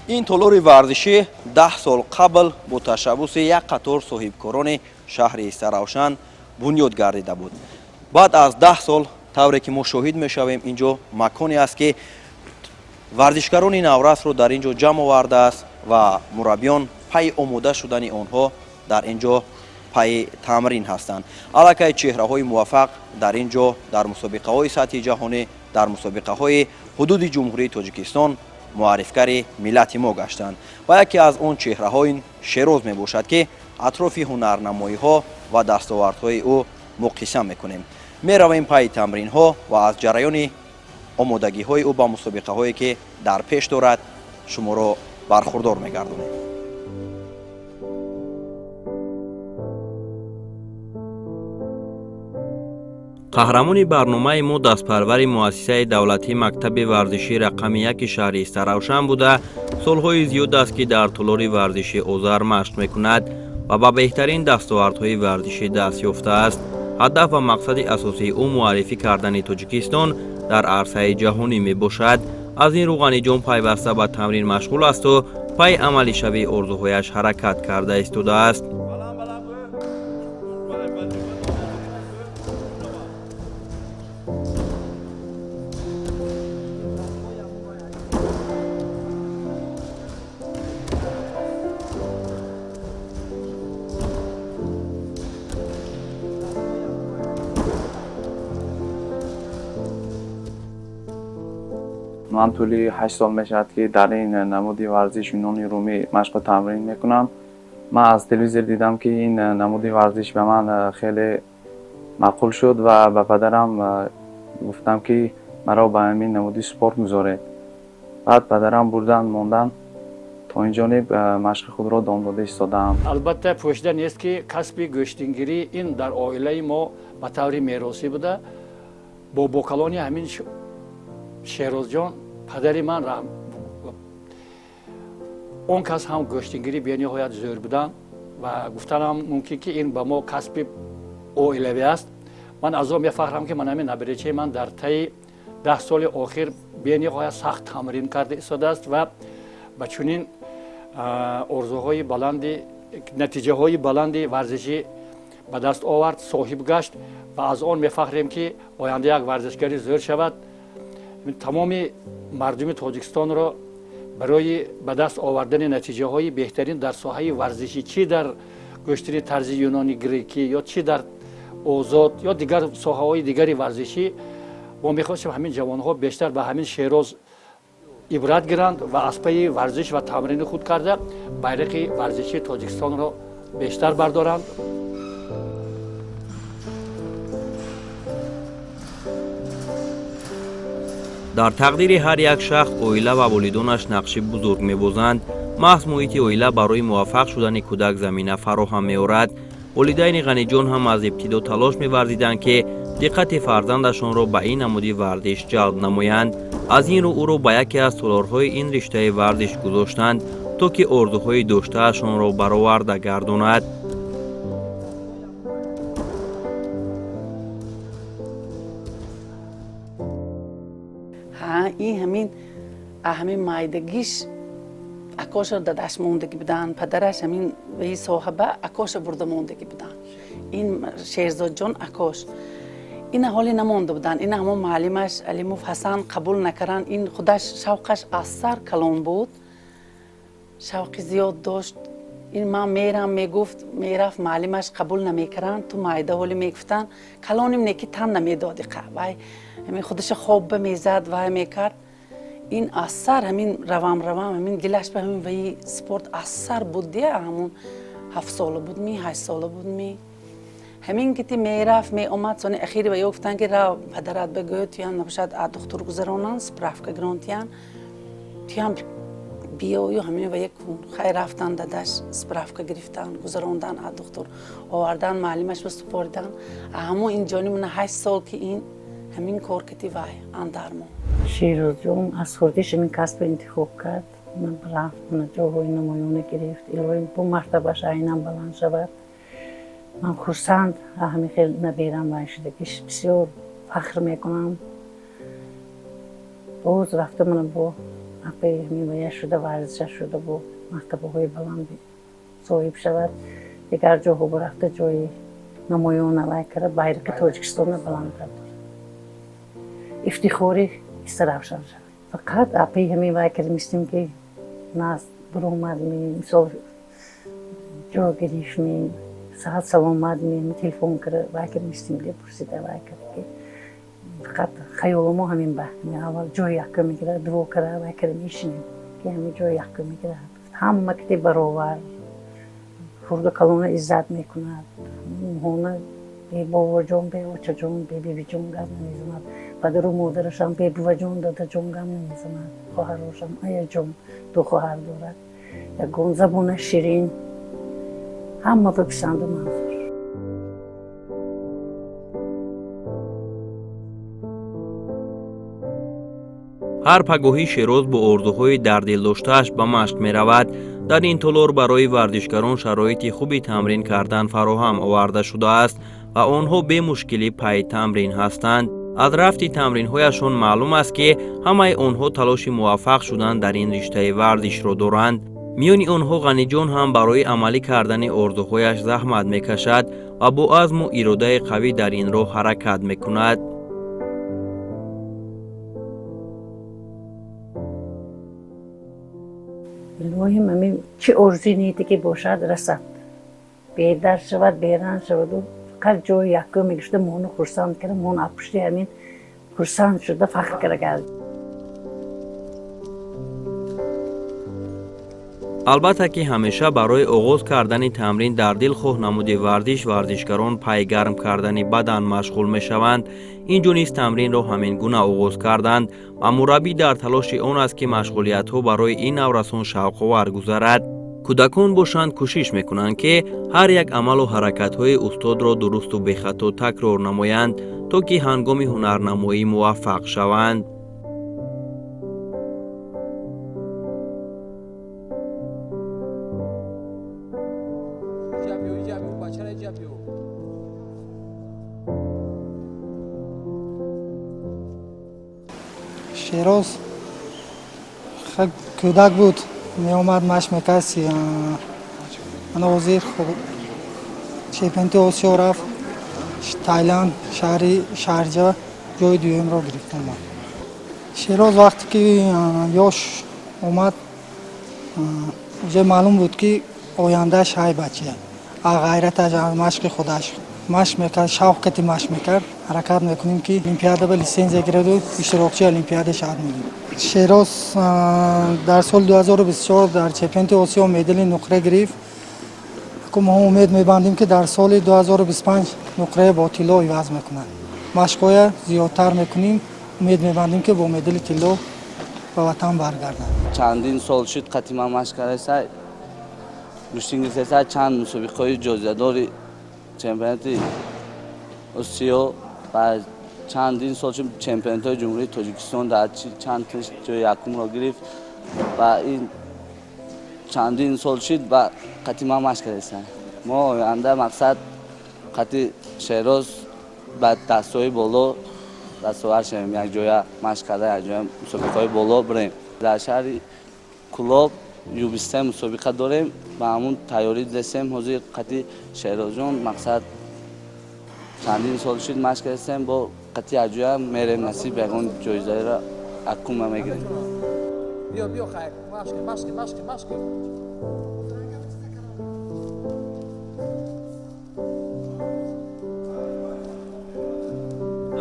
این تالار ورزشی 10 سال قبل با تشبث یک قطار صاحبکاران شهر سرافشان بنیاد گردیده بود. بعد از 10 سال طوری که ما شاهد میشویم اینجا مکانی است که ورزشکاران نورس رو در اینجا جمع آورده است و مربیان پای آماده شدن آنها در اینجا پای تمرین هستند. الکی چهره های موفق در اینجا در مسابقه های سطح جهانی، در مسابقه های حدود جمهوری تاجیکستان معرفکار ملت ما گشتند و یکی از اون چهره های شیروز می باشد که اطراف هنرنمایی ها و دستاوردهای او مقایسه میکنیم. می رویم پای تمرین ها و از جریان آمادگی های او با مسابقه هایی که در پیش دارد شما را برخوردار میگردانیم. قهرمان برنامه ما دستپرور مؤسسه دولتی مکتب ورزشی رقم 1 شهر سرافشان بوده سالهای زیاد است که در تالار ورزشی اوزر مشق میکند و با بهترین دستاوردهای ورزشی دست یافته است. هدف و مقصد اساسی او معرفی کردن تاجیکستان در عرصه جهانی می باشد. از این رو غنی جان پیوسته به تمرین مشغول است و پای عملی شوی آرزوهایش حرکت کرده ایستاده است. من طولی 8 سال میشد که در این نمودی ورزش یونانی رومی مشق تمرین میکنم. من از تلویزیون دیدم که این نمودی ورزش به من خیلی معقول شد و به پدرم گفتم که مرا به همین نمودی سپورت میذاره. بعد پدرم بردن موندن تا این جانب مشق خود را دام داده ایستادم. البته پوشیده نیست که کسب گشتنگیری این در عائله ما به طور میراثی بوده. با بوکالانی همین شیروز جان پدری من را اون کس هم گشتنگیری به نهایت زور بودن و گفتنم ممکن که این به ما کسب عائلوی است. من از آن میفهمم که من همین نبریچه من در طی 10 سال آخر به نهایت سخت تمرین کرده ایستاده است و به چنین آرزوهای بلندی نتیجه های بلندی ورزشی به دست آورد صاحب گشت و از آن میفهمیم که آینده یک ورزشکاری زور شود. تمام مردم تاجیکستان را برای به دست آوردن نتیجه های بهترین در ساحه ورزشی چی در گشتن طرز یونانی گریکی یا چی در آزاد یا دیگر ساحه های دیگری ورزشی ما میخواستیم همین جوان ها بیشتر به همین شیروز عبرت گیرند و از پی ورزش و تمرین خود کرده بیرق ورزشی تاجیکستان را بیشتر بردارند. در تقدیر هر یک شخص عائله و والدانش نقش بزرگ می‌بازند. محض محیط عائله برای موفق شدن کودک زمینه فراهم می‌آورد. والدین غنی جان هم از ابتدا تلاش می‌ورزیدند که دقت فرزندشان را به این نمودی ورزش جلب نمایند. از این رو او را به یکی از تالارهای این رشته ورزش گذاشتند تا که آرزوهای داشته‌شان را برآورده گرداند. این همین مایدگیش اکاش را دادش موندگی بودن، پدرش همین به صاحبه اکاش برده موندگی بودن. این شیرزاد جان اکاش این حالی نمونده بودن. این همون معلمش علیموف حسن قبول نکردن. این خودش شوقش از سر کلان بود، شوق زیاد داشت. این من میرم میگفت میرفت معلمش قبول نمیکردن. تو مایده حالی میگفتن کلانیم نکی تن نمیدادی قوی همین خودش خوب میزد و میکرد. این اثر همین روام همین گلش به همین وی سپورت اثر بود دیگه. همون 7 ساله بود 8 ساله بود همین گیتی میرفت می اومد. سانی اخیری به گفتن که را پدرت بگو تیان نباشد دکتر گذرانن سپرافکا گرانتیان تیان بیایو همین و یک خیر رفتن دادش سپرافکا گرفتن گذراندن دکتر آوردن معلمش رو سپردن. همون این جانی من 8 سال که این همین کار کتی وای اندرمو شیروز جون از خودش این کسب انتخاب کرد. من رفت جاهای نمایانه گرفت. الهی دو مرتبه عینم بلند شود. من خرسند همین خیلی نبیرم و شدگیش بسیار فخر میکنم. روز رفته من با اپی میوه شده ورزش شده بود مرتبه های بلند صاحب شود دیگر جا ها برفته جای نمایان علیه کرده بیرق تاجیکستان بلند کرد افتخاری استرافشان شد فقط اپی همین وای کرمیستیم که ناز برومد می مثال جا گریش می ساعت سلامت می تلفن کرد وای کرمیستیم دی پرسیده وای کرد که فقط خیال ما همین به اول جای یکم میگیره دو کرده وای کرمیشیم که همین جای یکم میگیره هم مکتی برابر خورده کلونه عزت میکند هونه بی بابا جون بی بچه جون بی جون گم نمیزند پدر و مادرشم بی بابا جون داده جون گم نمیزند خواهرشم آیا جون دو خواهر دارد یک گون زبون شیرین همه بپسند و منظور ҳар пагоҳӣ Шероз бо орзуҳои дар дил доштааш ба машқ меравад. дар ин толор барои варзишгарон шароити хуби тамрин кардан фароҳам оварда шудааст ва онҳо бемушкилӣ пайи тамрин ҳастанд. аз рафти тамринҳояшон маълум аст ки ҳамаи онҳо талоши муваффақ шудан дар ин риштаи варзишро доранд. миёни онҳо ғаниҷон ҳам барои амалӣ кардани орзуҳояш заҳмат мекашад ва бо азму иродаи қавӣ дар ин роҳ ҳаракат мекунад. الهی همین چه ارزی نیتی که باشد رسد بیدر شود بیران شود و فقط جای یکو میگشته مونو خورساند کرده مون اپشتی همین خورساند شده فخر کرده. албатта ки ҳамеша барои оғоз кардани тамрин дар дил хоҳ намуди варзиш варзишгарон пайи гарм кардани бадан машғул мешаванд. инҷо низ тамринро ҳамин гуна оғоз карданд ва мураббӣ дар талоши он аст ки машғулиятҳо барои ин наврасон шавқовар гузарад. кӯдакон бошанд кӯшиш мекунанд ки ҳар як амалу ҳаракатҳои устодро дурусту бехато такрор намоянд то ки ҳангоми ҳунарнамоӣ муваффақ шаванд. شیراز خیلی کودک بود می اومد مشق میکرد نوازیر چمپیوناتی آسیا رفت تایلند شهری شارجه جای دوم را گرفت اومد. شیراز وقتی که یاش اومد اونجا معلوم بود که آیندهش های بچه غیرتش مشق خودش مشق میکرد شوق کتی مشق میکرد حرکت میکنیم که المپیاده به لیسنس گرفت و اشتراکچی المپیاده شد میدیم. شیراز در سال 2024 در چمپیوناتی آسیا مدال نقره گرفت که ما امید میبندیم که در سال 2025 نقره با طلا عوض میکنند. مشقای زیادتر میکنیم امید میبندیم که با مدال طلا به وطن برگردند. چندین سال شد قطعا مشق کردم گوشتینگیسه چند مسابقه‌های جایزه‌دار چمپیوناتی آسیا و چندین سال شد چمپیونات جمهوری تاجیکستان در چند جای یکم را گرفت و این چندین سال شد و قطعا مشق کردم. ما آینده مقصد قطعا شیراز با دستای بالا دستاورد شویم، یک جای مشق کردن، یک جای مسابقه‌های بالا بریم. در شهر کلاب یوبیسته مسابقه داریم و همون تیاری دستیم حاضر قطعی شیراز جان مقصد چندین سال شد مشق کردیم با قطعی اجویا میریم نصیب یکون جایزه را اکوم میگیریم. بیا خیر مشق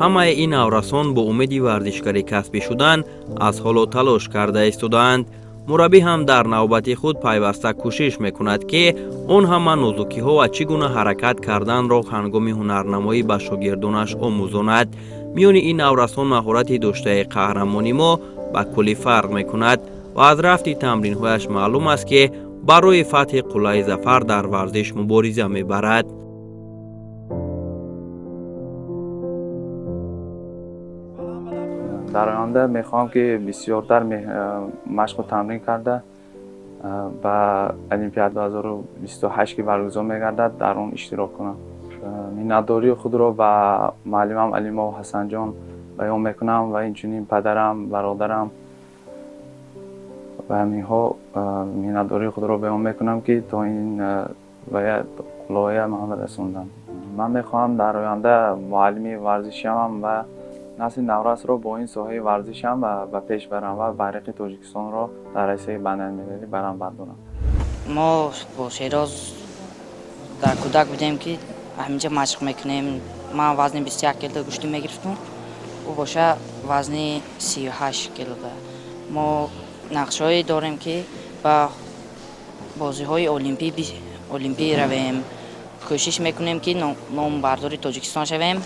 ҳамаи ин наврасон бо умеди варзишгарӣ касбӣ шудан аз ҳоло талош карда истоданд. мураббӣ ҳам дар навбати худ пайваста кӯшиш мекунад ки он ҳама нозукиҳо ва чӣ гуна ҳаракат карданро ҳангоми ҳунарнамоӣ ба шогирдонаш омӯзонад. миёни ин наврасон маҳорати доштаи қаҳрамони мо ба куллӣ фарқ мекунад ва аз рафти тамринҳояш маълум аст ки барои фатҳи қуллаи зафар дар варзиш мубориза мебарад. در آینده میخوام که بسیارتر مشق و تمرین کرده و المپیاد 2028 که برگزار میگردد در اون اشتراک کنم. مینتداری خود را به معلمم علیما و حسن جان بیان میکنم و اینچنین پدرم، برادرم و همینها مینداری خود را بیان میکنم که تا این باید لایه محمد رسوندم. من میخواهم در آینده معلمی ورزشی هم و نسل نورس را با این ساحه ورزشم و پیش برم و بیرق تاجیکستان را در رسه بین‌المللی برام بردارم. ما با شیراز در کودک بودیم که همینجا مشق میکنیم. من وزن 21 کیلو گوشتی میگرفتم و باشه وزن 38 کیلو. ما نقشه‌ای داریم که با بازی‌های المپی رویم. کوشش میکنیم که نام برداری تاجیکستان شویم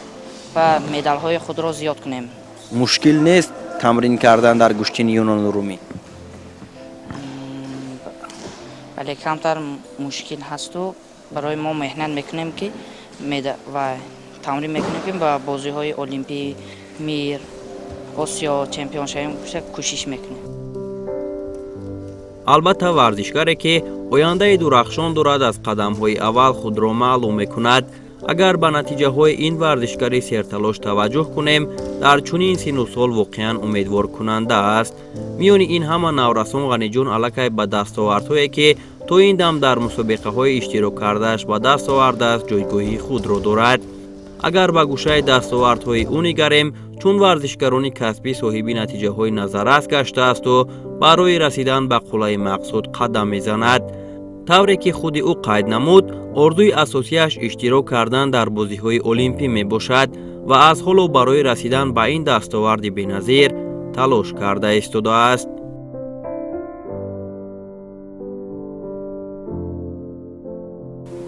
و مدال‌های خود را زیاد کنیم. مشکل نیست تمرین کردن در گوشتین یونان رومی؟ ولی کمتر مشکل هست و برای ما مهنت میکنیم که و تمرین میکنیم که با بازی‌های المپی میر آسیا چمپیون شویم کوشش میکنیم. البته ورزشکاری که آینده درخشان دارد از قدم‌های اول خود را معلوم میکند. اگر به نتیجه های این ورزشکاری سرتلاش توجه کنیم، در چنین سن و سال واقعا امیدوار کننده است. میان این همه نورسان غنی جان الکی به دستاوردهایی که تا این دم در مسابقه های اشتراک کردهش به دست آورده است جایگاهی خود را دارد. اگر به گوشه دستاوردهای او نگریم، چون ورزشکاران کسبی صاحب نتیجه های نظررس گشته است و برای رسیدن به قله مقصود قدم میزند. طوری که خود او قید نمود، آرزوی اساسیش اشتراک کردن در بازی‌های المپی می باشد و از حالا برای رسیدن به این دستاورد بی‌نظیر تلاش کرده ایستاده است.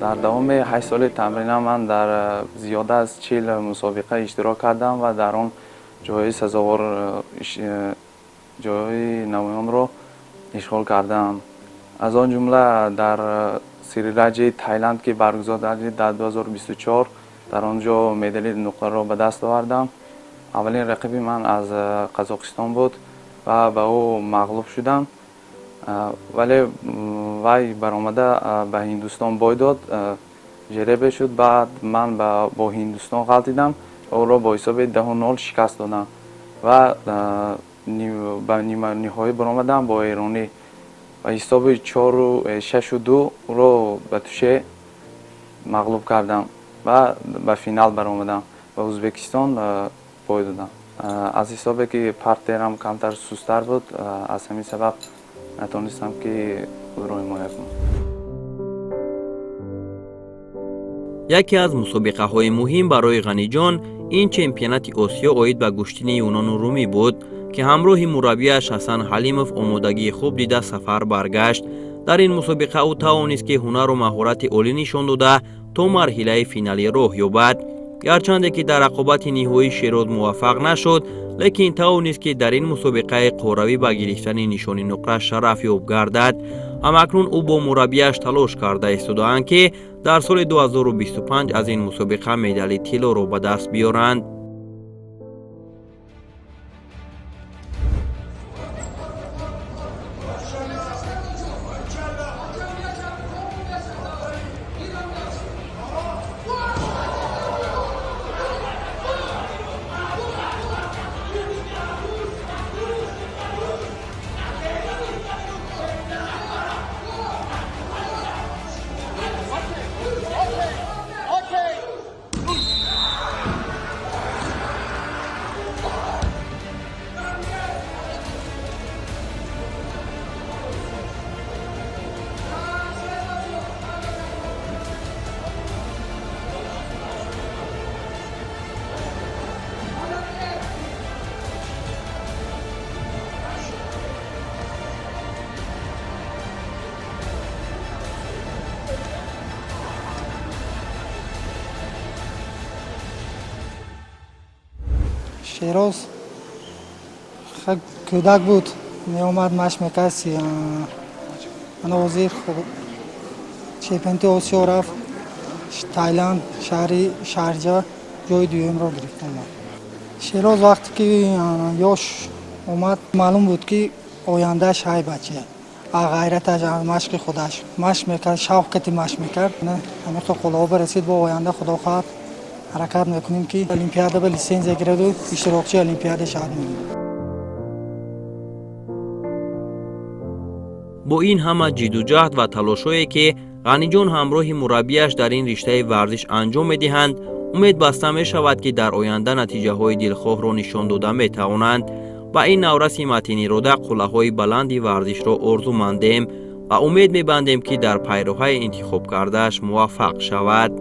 در دوام 8 سال تمرینم من در زیاده از 40 مسابقه اشتراک کردم و در آن جایزه سزاوار جای نمایان را اشغال کردم. از آن جمله در سریلجه تایلند که برگزار در 2024 در آنجا مدال نقره را به دست آوردم. اولین رقیب من از قزاقستان بود و به او مغلوب شدم، ولی وی برآمده به هندوستان بای داد، جریبه شد. بعد من با هندوستان غلطیدم و او را با حساب 10-0 شکست دادم و به نیمه نهایی برآمدم با ایرانی و حساب 4-6-2 رو به توشه مغلوب کردم و به فینال برآمدم و ازبکستان بای دادم. از حسابی که پارتنرم کمتر سست‌تر بود، از همین سبب نتونستم که خود را حمایت کنم. یکی از مسابقه های مهم برای غنی جان این چمپیونات آسیا عاید به گوشتین یونان رومی بود که همراه مربیش حسن حلیموف آمادگی خوب دیده سفر برگشت. در این مسابقه او توانست که هنر و مهارت عالی نشان داده تا مرحله فینالی راه یابد. گرچند که در رقابت نهایی شیراز موفق نشد، لیکن توانست که در این مسابقه قهروی به گرفتن نشان نقره شرف یاب گردد. همکنون او با مربیش تلاش کرده ایستاده‌اند که در سال 2025 از این مسابقه مدال طلا را به دست بیارند. شیراز کودک بود، می اومد مشق میکرد. وزیر چمپیونات آسیا رفت تایلند، شارجه جای دوم را گرفتم. شیراز وقتی که یاش اومد معلوم بود که آیندهش های بچه غیرتش مشق خودش مشق میکرد، شوق مشق میکرد. همه خدا برسید با آینده خدا خواهد حرکت میکنیم که المپیاد به لیسنس گرفت و اشتراکچی المپیاد شد می‌شیم. бо ин ҳама ҷиддуҷаҳд ва талошое ки ғаниҷон ҳамроҳи мураббиаш дар ин риштаи варзиш анҷом медиҳанд, умед баста мешавад ки дар оянда натиҷаҳои дилхоҳро нишон дода метавонанд. ба ин навраси Матин Ирода қуллаҳои баланди варзишро орзумандем ва умед мебандем ки дар пайроҳаи интихоб кардааш муваффақ шавад.